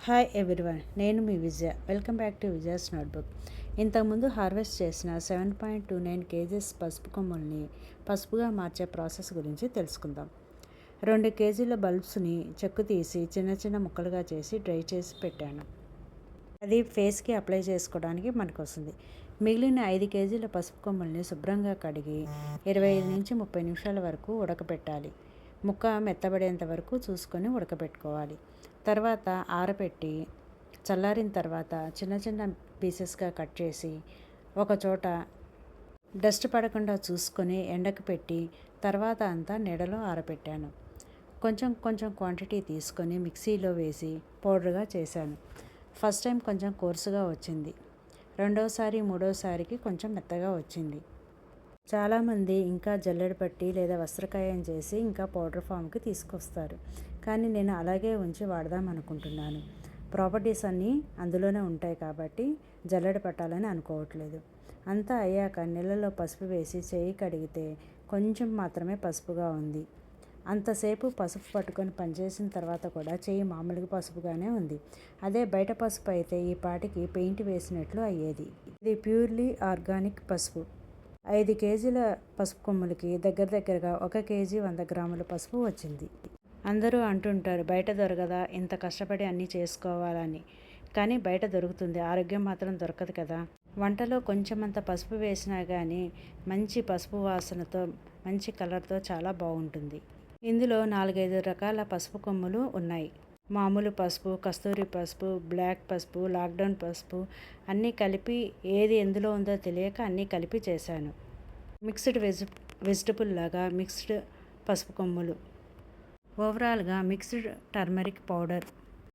Hi everyone, నేను మీ Vijaya. Welcome back to Vijaya's notebook. ఇంతకుముందు హార్వెస్ట్ చేసిన 7.29 కేజీస్ పసుపు కొమ్ముల్ని పసుపుగా మార్చే ప్రాసెస్ గురించి తెలుసుకుందాం. 2 కేజీల బల్బ్స్ని చెక్కు తీసి చిన్న చిన్న ముక్కలుగా చేసి డ్రై చేసి పెట్టాను. అది ఫేస్కి అప్లై చేసుకోవడానికి మనకు వస్తుంది. మిగిలిన 5 కేజీల పసుపు కొమ్ముల్ని శుభ్రంగా కడిగి 25 నుంచి 30 నిమిషాల వరకు ఉడకబెట్టాలి. ముక్క మెత్తబడేంత వరకు చూసుకొని ఉడకబెట్టుకోవాలి. తర్వాత ఆరబెట్టి చల్లారిన తర్వాత చిన్న చిన్న పీసెస్గా కట్ చేసి ఒక చోట డస్ట్ పడకుండా చూసుకొని ఎండకు పెట్టి తర్వాత అంతా నీడలో ఆరబెట్టాను. కొంచెం కొంచెం క్వాంటిటీ తీసుకొని మిక్సీలో వేసి పౌడర్గా చేశాను. ఫస్ట్ టైం కొంచెం కోర్సుగా వచ్చింది. రెండోసారి మూడోసారికి కొంచెం మెత్తగా వచ్చింది. చాలామంది ఇంకా జల్లెడ పట్టి లేదా వస్త్రకాయం చేసి ఇంకా పౌడర్ ఫామ్కి తీసుకొస్తారు. కానీ నేను అలాగే ఉంచి వాడదాం అనుకుంటున్నాను. ప్రాపర్టీస్ అన్నీ అందులోనే ఉంటాయి కాబట్టి జల్లెడ పట్టాలని అనుకోవట్లేదు. అంతా అయ్యాక నీళ్ళలో పసుపు వేసి చేయి కడిగితే కొంచెం మాత్రమే పసుపుగా ఉంది. అంతసేపు పసుపు పట్టుకొని పనిచేసిన తర్వాత కూడా చేయి మామూలుగా పసుపుగానే ఉంది. అదే బయట పసుపు అయితే ఈ పాటికి పెయింట్ వేసినట్లు అయ్యేది. ఇది ప్యూర్లీ ఆర్గానిక్ పసుపు. 5 కేజీల పసుపు కొమ్ములకి దగ్గరగా 1 కేజీ 100 గ్రాముల పసుపు వచ్చింది. అందరూ అంటుంటారు బయట దొరకదా, ఇంత కష్టపడి అన్నీ చేసుకోవాలని. కానీ బయట దొరుకుతుంది, ఆరోగ్యం మాత్రం దొరకదు కదా. వంటలో కొంచెమంత పసుపు వేసినా కానీ మంచి పసుపు వాసనతో మంచి కలర్తో చాలా బాగుంటుంది. ఇందులో 4-5 రకాల పసుపు కొమ్ములు ఉన్నాయి. మామూలు పసుపు, కస్తూరి పసుపు, బ్లాక్ పసుపు, లాక్డౌన్ పసుపు అన్నీ కలిపి ఏది ఎందులో ఉందో తెలియక అన్నీ కలిపి చేశాను. మిక్స్డ్ వెజిటబుల్ లాగా మిక్స్డ్ పసుపు కొమ్ములు. ఓవరాల్గా మిక్స్డ్ టర్మరిక్ పౌడర్